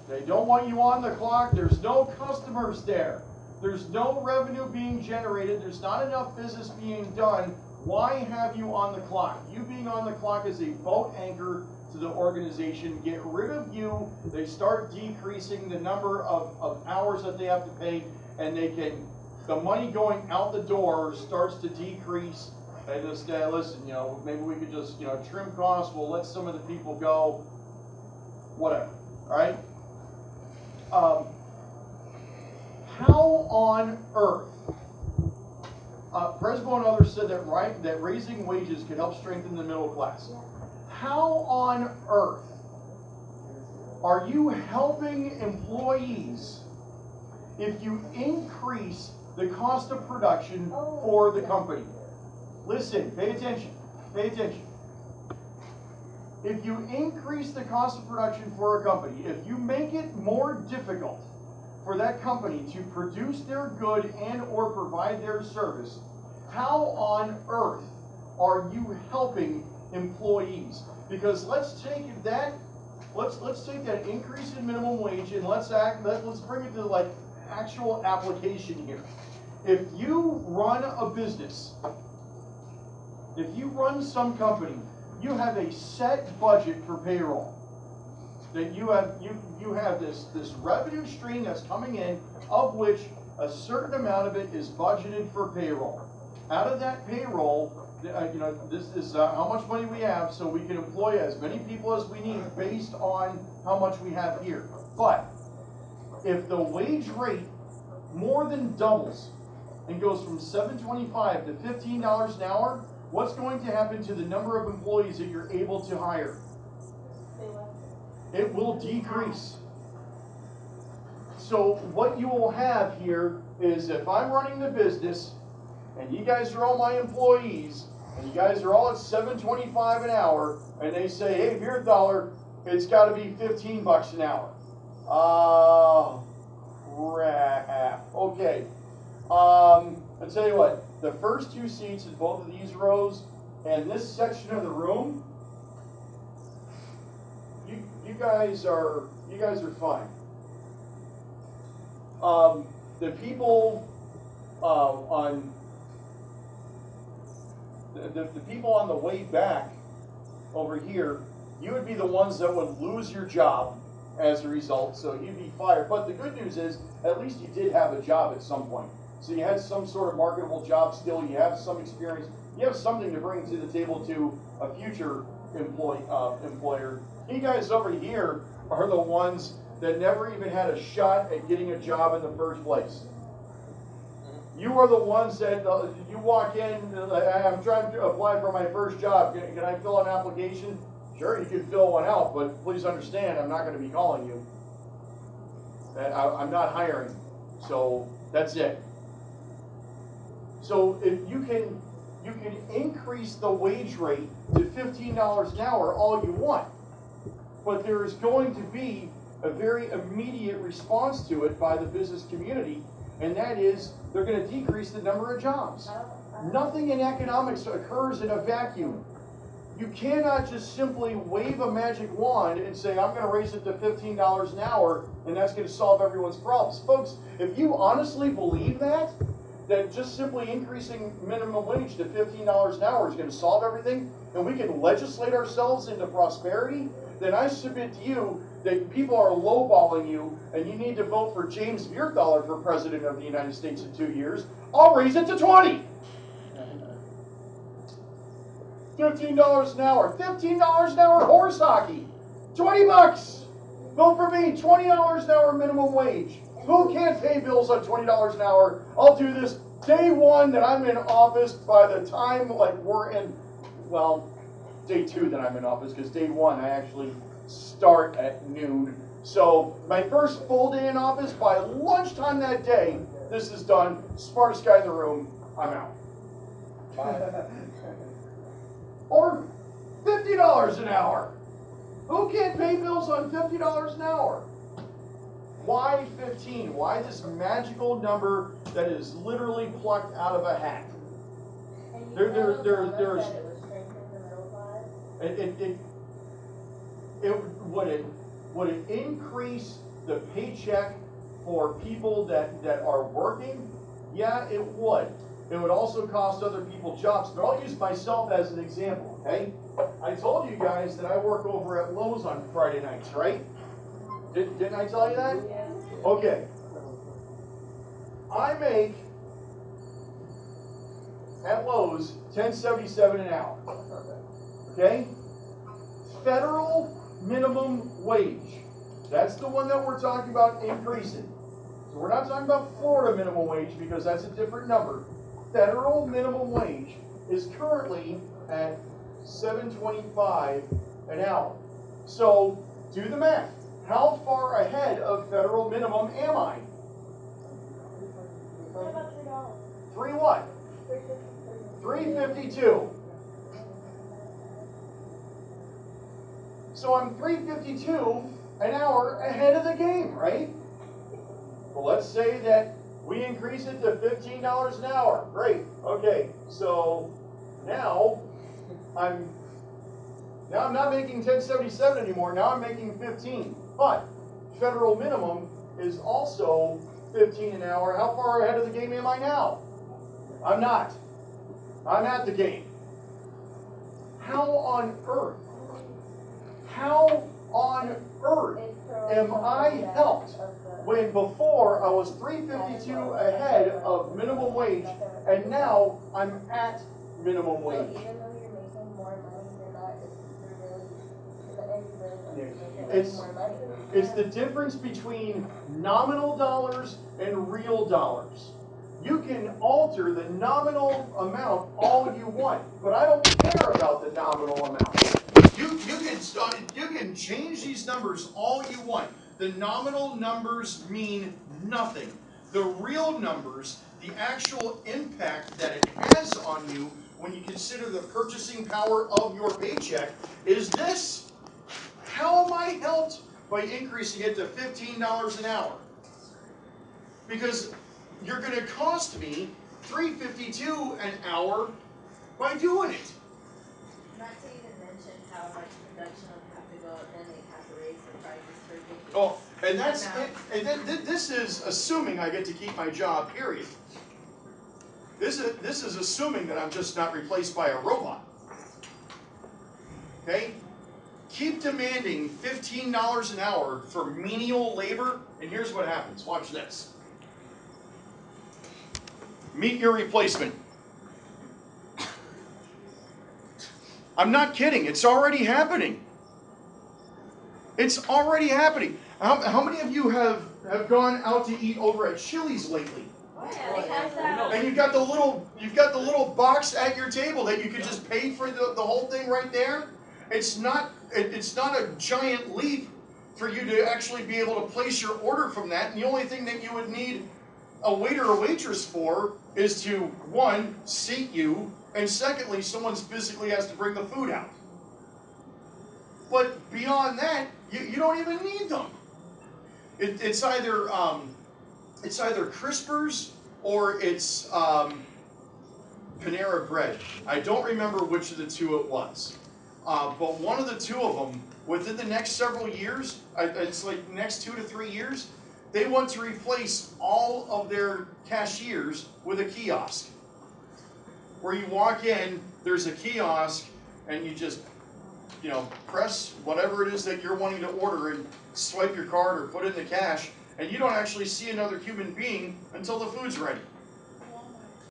They don't want you on the clock. There's no customers there. There's no revenue being generated. There's not enough business being done. Why have you on the clock? You being on the clock is a boat anchor to the organization. Get rid of you. They start decreasing the number of hours that they have to pay, and the money going out the door starts to decrease. And just listen, maybe we could just, trim costs. We'll let some of the people go. Whatever. All right. How on earth? Presbo and others said that raising wages could help strengthen the middle class. How on earth are you helping employees if you increase the cost of production for the company? Listen, pay attention, pay attention. If you increase the cost of production for a company, if you make it more difficult for that company to produce their good and or provide their service, how on earth are you helping employees? Because let's take that increase in minimum wage and let's bring it to like actual application here. If you run a business, if you run some company, you have a set budget for payroll. That you have this revenue stream that's coming in, of which a certain amount of it is budgeted for payroll. Out of that payroll, this is how much money we have, so we can employ as many people as we need based on how much we have here. But if the wage rate more than doubles and goes from $7.25 to $15 an hour, what's going to happen to the number of employees that you're able to hire? It will decrease. So what you will have here is if I'm running the business and you guys are all my employees and you guys are all at $7.25 an hour and they say, hey, $1, it's got to be $15 an hour. Crap. Okay. I'll tell you what, the first two seats in both of these rows and this section of the room, you guys are fine. The people on the people on the way back over here, you would be the ones that would lose your job as a result, so you'd be fired. But the good news is, at least you did have a job at some point. So you had some sort of marketable job skill, you have some experience, you have something to bring to the table to a future employer. You guys over here are the ones that never even had a shot at getting a job in the first place. You are the ones that you walk in, I'm trying to apply for my first job. Can I fill an application? Sure, you can fill one out, but please understand, I'm not going to be calling you. I'm not hiring. So that's it. So if you can increase the wage rate to $15 an hour all you want, but there is going to be a very immediate response to it by the business community, and that is they're going to decrease the number of jobs. Nothing in economics occurs in a vacuum. You cannot just simply wave a magic wand and say, I'm going to raise it to $15 an hour, and that's going to solve everyone's problems. Folks, if you honestly believe that just simply increasing minimum wage to $15 an hour is going to solve everything, and we can legislate ourselves into prosperity, then I submit to you that people are lowballing you, and you need to vote for James Vierthaler for President of the United States in 2 years. I'll raise it to 20. $15 an hour. $15 an hour horse hockey. 20 bucks. Vote for me. $20 an hour minimum wage. Who can't pay bills on $20 an hour? I'll do this day one that I'm in office. By the time we're in, well, day two that I'm in office, because day one I actually start at noon. So my first full day in office, by lunchtime that day, this is done. Smartest guy in the room. I'm out. Or $50 an hour. Who can't pay bills on $50 an hour? Why 15? Why this magical number that is literally plucked out of a hat? Would it increase the paycheck for people that are working? Yeah, it would. It would also cost other people jobs, but I'll use myself as an example, okay? I told you guys that I work over at Lowe's on Friday nights, right? Didn't I tell you that? Okay. I make, at Lowe's, $10.77 an hour, okay? Federal minimum wage. That's the one that we're talking about increasing. So we're not talking about Florida minimum wage because that's a different number. Federal minimum wage is currently at $7.25 an hour. So do the math. How far ahead of federal minimum am I? Three what? $3.52. So I'm $3.52 an hour ahead of the game, right? Well, let's say that we increase it to $15 an hour. Great. Okay. So now I'm not making $10.77 anymore. Now I'm making 15. But federal minimum is also 15 an hour. How far ahead of the game am I now? I'm not. I'm at the game. How on earth am I helped when before I was $3.52 ahead of minimum wage and now I'm at minimum wage? It's the difference between nominal dollars and real dollars. You can alter the nominal amount all you want, but I don't care about the nominal amount. You can change these numbers all you want. The nominal numbers mean nothing. The real numbers, the actual impact that it has on you when you consider the purchasing power of your paycheck is this. How am I helped by increasing it to $15 an hour? Because you're going to cost me $3.52 an hour by doing it. Not to even mention how much production will have to go up, then they have to raise the prices for ridiculous. Oh, and that's and this is assuming I get to keep my job. Period. This is assuming that I'm just not replaced by a robot. Okay. Keep demanding $15 an hour for menial labor, and here's what happens. Watch this. Meet your replacement. I'm not kidding. It's already happening. It's already happening. How many of you have gone out to eat over at Chili's lately? Oh yeah, they have that. And you've got the little box at your table that you can just pay for the whole thing right there. It's not a giant leap for you to actually be able to place your order from that. And the only thing that you would need a waiter or waitress for is to, one, seat you, and secondly, someone physically has to bring the food out. But beyond that, you don't even need them. It's either Crispers or it's Panera Bread. I don't remember which of the two it was. But one of the two of them, within the next several years, it's like next 2 to 3 years, they want to replace all of their cashiers with a kiosk. Where you walk in, there's a kiosk, and you just, press whatever it is that you're wanting to order and swipe your card or put in the cash, and you don't actually see another human being until the food's ready.